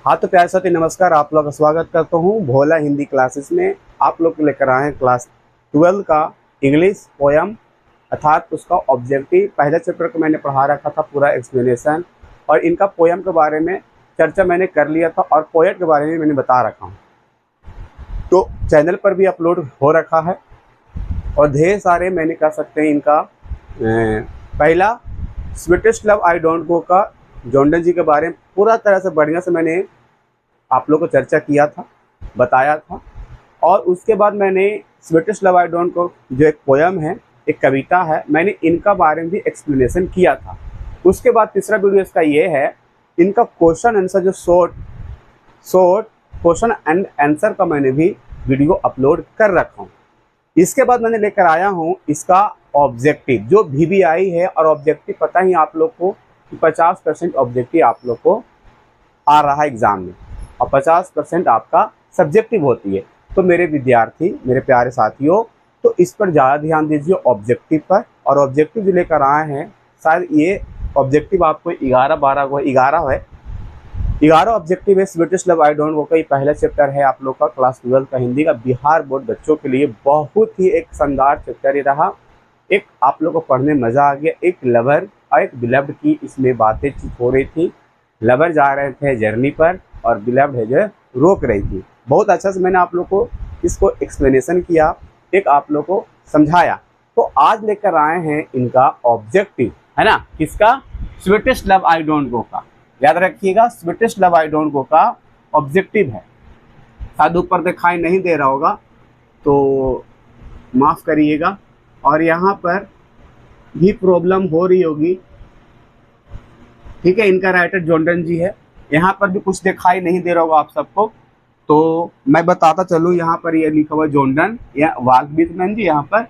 हाँ तो प्यारे साथी नमस्कार, आप लोग का स्वागत करता हूँ भोला हिंदी क्लासेस में। आप लोग लेकर आए हैं क्लास 12 का इंग्लिश पोयम अर्थात उसका ऑब्जेक्टिव। पहले चैप्टर को मैंने पढ़ा रखा था पूरा एक्सप्लेनेशन, और इनका पोयम के बारे में चर्चा मैंने कर लिया था और पोएट के बारे में मैंने बता रखा हूँ। तो चैनल पर भी अपलोड हो रखा है और ढेर सारे मैंने कह सकते हैं इनका पहला स्वीटेस्ट लव आई डोंट गो का जॉन्डन जी के बारे में पूरा तरह से बढ़िया से मैंने आप लोगों को चर्चा किया था, बताया था। और उसके बाद मैंने स्वीटेस्ट लव आई डोंट गो जो एक पोयम है, एक कविता है, मैंने इनका बारे में भी एक्सप्लेनेशन किया था। उसके बाद तीसरा वीडियो इसका ये है, इनका क्वेश्चन आंसर जो शॉर्ट क्वेश्चन एंड आंसर का मैंने भी वीडियो अपलोड कर रखा हूँ। इसके बाद मैंने लेकर आया हूँ इसका ऑब्जेक्टिव जो VBI है, और ऑब्जेक्टिव पता ही आप लोग को 50% ऑब्जेक्टिव आप लोग को आ रहा है एग्जाम में और 50% आपका सब्जेक्टिव होती है। तो मेरे विद्यार्थी, मेरे प्यारे साथियों, तो इस पर ज़्यादा ध्यान दीजिए ऑब्जेक्टिव पर। और ऑब्जेक्टिव जो लेकर आए हैं, शायद ये ऑब्जेक्टिव आपको 11 ऑब्जेक्टिव है। स्वीटेस्ट लव आई डोंट गो का ये पहला चैप्टर है आप लोग का क्लास 12 का हिंदी का बिहार बोर्ड बच्चों के लिए बहुत ही एक शानदार चैप्टर ही रहा। एक आप लोग को पढ़ने मज़ा आ गया। एक लवर और एक बिलव्ड की इसमें बातें हो रही थी। लवर जा रहे थे जर्नी पर और बिलव्ड है जो रोक रही थी। बहुत अच्छा से मैंने आप लोग को इसको एक्सप्लेनेशन किया, एक आप लोग को समझाया। तो आज लेकर आए हैं इनका ऑब्जेक्टिव, है ना, किसका? स्वीटेस्ट लव आई डोंट गो का। याद रखिएगा, स्वीटेस्ट लव आई डोंट गो का ऑब्जेक्टिव है। शायद ऊपर दिखाई नहीं दे रहा होगा तो माफ़ करिएगा, और यहाँ पर भी प्रॉब्लम हो रही होगी, ठीक है। इनका राइटर जॉन्डन जी है। यहाँ पर भी कुछ दिखाई नहीं दे रहा होगा आप सबको, तो मैं बताता चलूँ। यहाँ पर ये लिखा हुआ जॉन्डन या वाल्ट विथमैन जी। यहाँ पर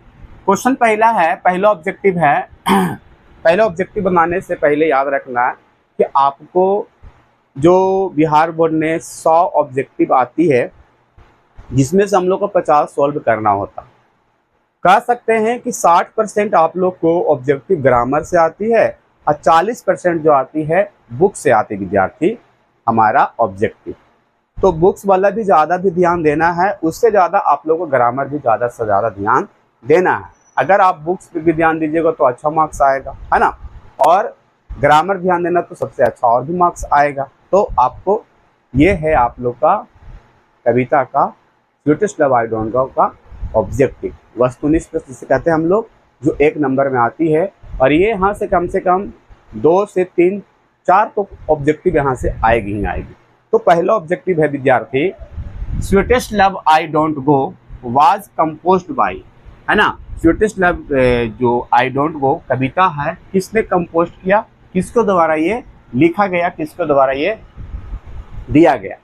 क्वेश्चन पहला है, पहला ऑब्जेक्टिव है। पहला ऑब्जेक्टिव बनाने से पहले याद रखना कि आपको जो बिहार बोर्ड ने 100 ऑब्जेक्टिव आती है, जिसमें से हम लोग को 50 सॉल्व करना होता। कह सकते हैं कि 60% आप लोग को ऑब्जेक्टिव ग्रामर से आती है और 40% जो आती है बुक से आती विद्यार्थी हमारा ऑब्जेक्टिव। तो बुक्स वाला भी ज़्यादा भी ध्यान देना है, उससे ज़्यादा आप लोग को ग्रामर भी ज़्यादा से ज़्यादा ध्यान देना है। अगर आप बुक्स पे भी ध्यान दीजिएगा तो अच्छा मार्क्स आएगा, है ना, और ग्रामर ध्यान देना तो सबसे अच्छा और भी मार्क्स आएगा। तो आपको ये है आप लोग का कविता का स्वीटेस्ट लव आई डोंट गो का ऑब्जेक्टिव, वस्तुनिष्ठ प्रश्न जिसे कहते हैं हम लोग, जो 1 नंबर में आती है। और ये यहाँ से कम 2 से 3 4 तो ऑब्जेक्टिव यहाँ से आएगी ही आएगी। तो पहला ऑब्जेक्टिव है विद्यार्थी, sweetest love I don't go was composed by, है ना। स्वीटेस्ट लव जो आई डोंट गो कविता है, किसने कंपोज किया, किसको द्वारा ये लिखा गया, किसको द्वारा ये दिया गया?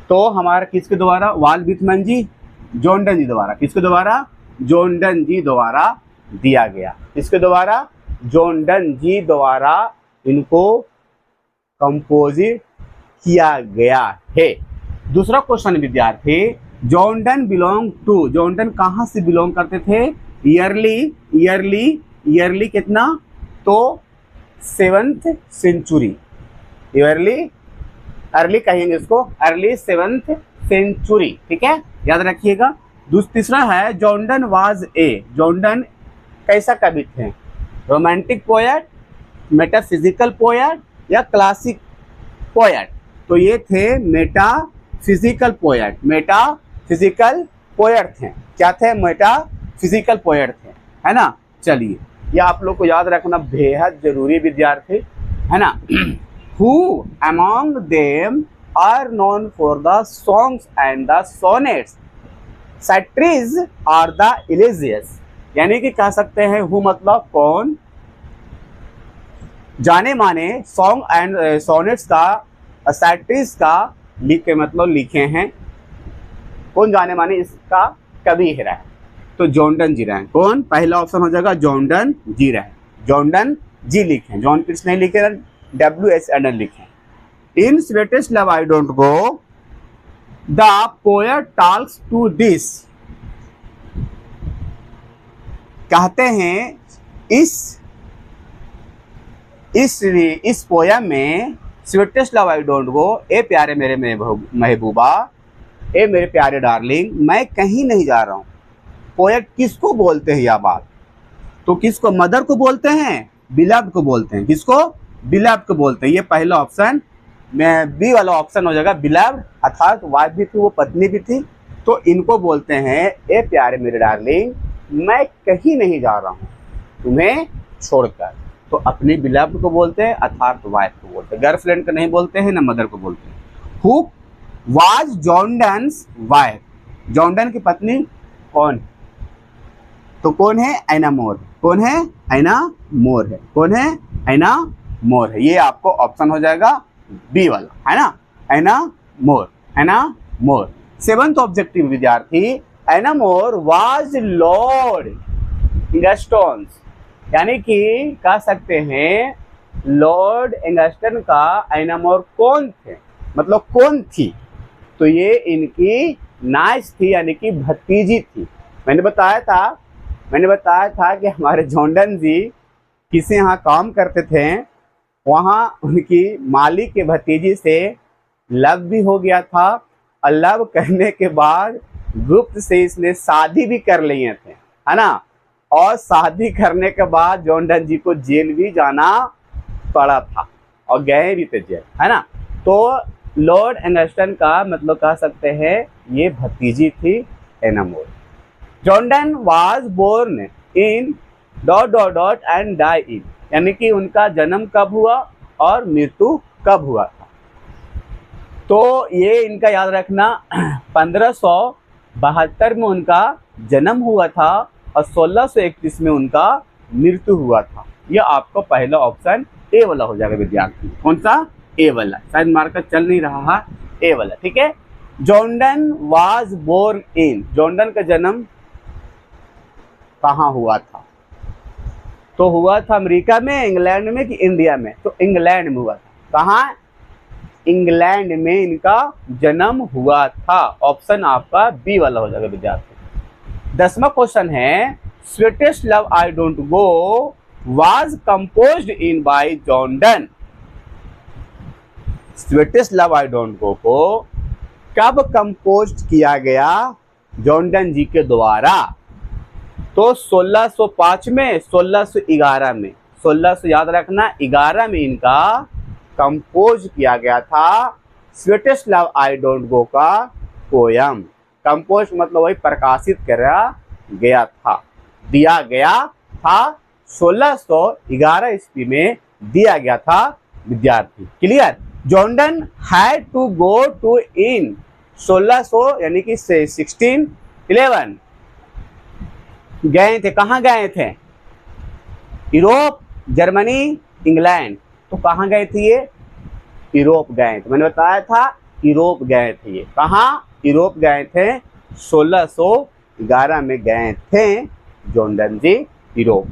तो हमारा किसके द्वारा? वाल्ट विथमैन जी, जॉन्डन जी द्वारा। किसके द्वारा? जॉन्डन जी द्वारा दिया गया। किसके द्वारा? जॉन्डन जी द्वारा इनको कंपोजिट किया गया है। दूसरा क्वेश्चन विद्यार्थी, जॉन्डन बिलोंग टू, जॉन्डन कहाँ से बिलोंग करते थे? ईयरली कितना? तो 7th सेंचुरी। अर्ली कहेंगे इसको, अर्ली 7th सेंचुरी, ठीक है, याद रखिएगा। तीसरा है, जॉन्डन वाज ए, जॉन्डन कैसा कवि थे? रोमांटिक पोएट, मेटाफिजिकल पोएट या क्लासिक पोएट? तो ये थे मेटाफिजिकल पोएट। मेटाफिजिकल पोएट थे। क्या थे? मेटाफिजिकल पोएट थे, है ना। चलिए, ये आप लोग को याद रखना बेहद जरूरी विद्यार्थी, है ना। Who among them are known for the songs and the sonnets, satyrs or the elegies? यानी कि कह सकते हैं हु मतलब कौन, जाने माने सॉन्ग एंड सोनेट्स का, सैट्रीज का लिखे मतलब लिखे हैं कौन? जाने माने इसका कवि है, तो जॉन्डन जी रहे। कौन? पहला ऑप्शन हो जाएगा जॉन्डन जी रहे, जॉन्डन जी लिखे, जॉन किट्स नहीं लिखे, WHN लिखे। In sweetest love I don't go the poet talks to this, कहते हैं इस पोयम में sweetest love I don't go, ए प्यारे मेरे महबूबा, ए मेरे प्यारे डार्लिंग, मैं कहीं नहीं जा रहा हूँ। पोएट किसको बोलते हैं यह बात? तो किसको? मदर को बोलते हैं, बिलव्ड को बोलते हैं। किसको? बिलव्ड को बोलते हैं। ये पहला ऑप्शन में बी वाला ऑप्शन हो जाएगा, बिलव्ड, अर्थात वाइफ भी थी, वो पत्नी भी थी, तो इनको बोलते हैं ए प्यारे मेरे डार्लिंग, मैं कहीं नहीं जा रहा हूँ तुम्हें छोड़कर। तो अपनी बिलव्ड को बोलते हैं, अर्थात वाइफ को बोलते हैं। गर्लफ्रेंड को नहीं बोलते हैं, ना मदर को बोलते हैं। Who was John Donne's wife, John Donne की पत्नी कौन? तो कौन है? एना मोर। कौन है? एना मोर है। कौन है? एना मोर है। ये आपको ऑप्शन हो जाएगा बी वाला, है ना, एना मोर, एना मोर। सेवंथ ऑब्जेक्टिव विद्यार्थी, एना मोर वाज लॉर्ड एंगस्टन्स, यानी कि कह सकते हैं लॉर्ड एंगस्टन का एना मोर कौन थे, मतलब कौन थी? तो ये इनकी नाइस थी, यानी कि भतीजी थी। मैंने बताया था कि हमारे जॉन डन जी किसी यहाँ काम करते थे, वहाँ उनकी मालिक के भतीजी से लव भी हो गया था, और लव करने के बाद गुप्त से इसने शादी भी कर लिए थे, है ना। और शादी करने के बाद जॉन डन जी को जेल भी जाना पड़ा था और गए भी थे जेल, है ना। तो लॉर्ड एंगस्टन का मतलब कह सकते हैं ये भतीजी थी Anne More. John Donne was born in ... and die in, यानी कि उनका जन्म कब हुआ और मृत्यु कब हुआ था। तो ये इनका याद रखना, 1572 में उनका जन्म हुआ था और 1631 में उनका मृत्यु हुआ था। यह आपको पहला ऑप्शन ए वाला हो जाएगा विद्यार्थी। कौन सा? ए वाला। शायद मार्कर चल नहीं रहा है, ए वाला, ठीक है। John Donne was born in, John Donne का जन्म कहाँ हुआ था? तो हुआ था अमेरिका में, इंग्लैंड में कि इंडिया में? तो इंग्लैंड में हुआ था। कहाँ? इंग्लैंड में इनका जन्म हुआ था। ऑप्शन आपका बी वाला हो जाएगा विद्यार्थी। 10वां क्वेश्चन है, sweetest love I don't go was composed in by John Donne. Sweetest love I don't गो को कब कंपोज किया गया जॉन डन जी के द्वारा? तो 1605 में, 1611 में, 1600 याद रखना, 11 में इनका कंपोज किया गया था स्वीटेस्ट लव आई डोंट गो का पोयम। कंपोज मतलब वही प्रकाशित करा गया था, दिया गया था, 1611 ईस्वी में दिया गया था विद्यार्थी। Clear? John Donne had to go to in 1600 यानी कि 1611 गए थे। कहाँ गए थे? Europe, Germany, England. तो कहाँ गए थे ये? यूरोप गए थे। मैंने बताया था यूरोप गए थे ये। कहाँ? यूरोप गए थे, 1611 में गए थे जॉन डन जी यूरोप।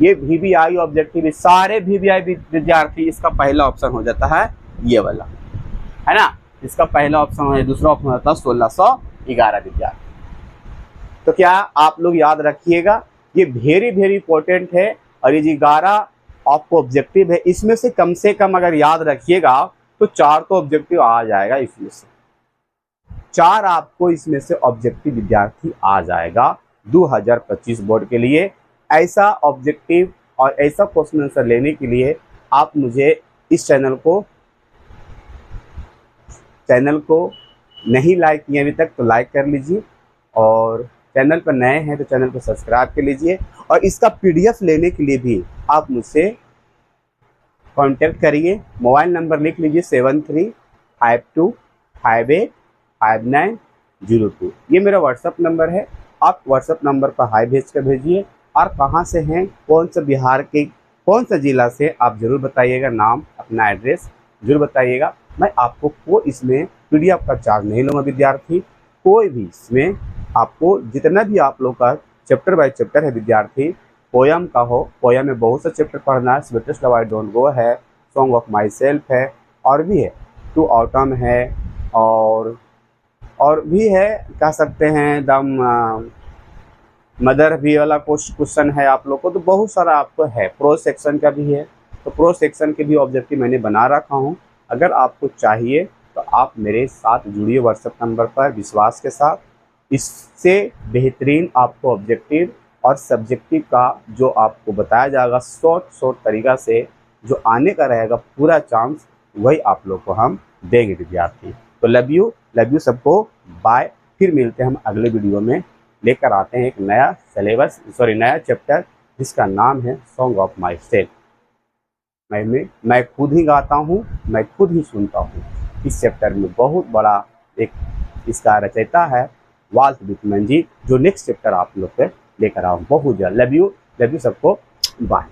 ये VBI ऑब्जेक्टिव, सारे VBI विद्यार्थी इसका पहला ऑप्शन हो जाता है ये वाला, है ना। इसका पहला ऑप्शन है, दूसरा ऑप्शन होता है 1611 विद्यार्थी। तो क्या आप लोग याद रखिएगा, ये वेरी इंपॉर्टेंट है। और ये 11 आपको ऑब्जेक्टिव है, इसमें से कम अगर याद रखिएगा तो 4 तो ऑब्जेक्टिव आ जाएगा। इसमें से 4 आपको इसमें से ऑब्जेक्टिव विद्यार्थी आ जाएगा 2025 बोर्ड के लिए। ऐसा ऑब्जेक्टिव और ऐसा क्वेश्चन आंसर लेने के लिए आप मुझे इस चैनल को नहीं लाइक किए अभी तक तो लाइक कर लीजिए, और चैनल पर नए हैं तो चैनल को सब्सक्राइब कर लीजिए। और इसका PDF लेने के लिए भी आप मुझसे कांटेक्ट करिए। मोबाइल नंबर लिख लीजिए 7352585902। ये मेरा व्हाट्सअप नंबर है। आप व्हाट्सअप नंबर पर हाई भेज कर भेजिए। और कहाँ से हैं, कौन सा बिहार के कौन सा जिला से, आप ज़रूर बताइएगा, नाम, अपना एड्रेस जरूर बताइएगा। मैं आपको कोई इसमें PDF का चार्ज नहीं लूँगा विद्यार्थी। कोई भी इसमें आपको जितना भी आप लोग का चैप्टर बाय चैप्टर है विद्यार्थी, पोयम का हो, पोयम में बहुत सा चैप्टर पढ़ना है। स्वीटेस्ट लव आई डोंट गो है, सॉन्ग ऑफ माई सेल्फ है, और भी है, टू ऑटम है, और भी है, कह सकते हैं दम मदर भी वाला क्वेश्चन है आप लोग को। तो बहुत सारा आपको है, प्रोज सेक्शन का भी है, तो प्रो सेक्शन के भी ऑब्जेक्टिव मैंने बना रखा हूँ। अगर आपको चाहिए तो आप मेरे साथ जुड़िए व्हाट्सएप नंबर पर विश्वास के साथ। इससे बेहतरीन आपको ऑब्जेक्टिव और सब्जेक्टिव का जो आपको बताया जाएगा शॉर्ट तरीका से, जो आने का रहेगा पूरा चांस, वही आप लोग को हम देंगे विद्यार्थी। तो लव यू सबको, बाय। फिर मिलते हैं हम अगले वीडियो में, लेकर आते हैं एक नया सिलेबस, नया चैप्टर जिसका नाम है सॉन्ग ऑफ माई सेल्फ। मैं खुद ही गाता हूँ, मैं खुद ही सुनता हूँ। इस चैप्टर में बहुत बड़ा एक इसका रचयिता है वाल्ट विटमैन जी, जो नेक्स्ट चैप्टर आप लोग पे लेकर आऊँ बहुत जल्द। लव यू सबको, बाय।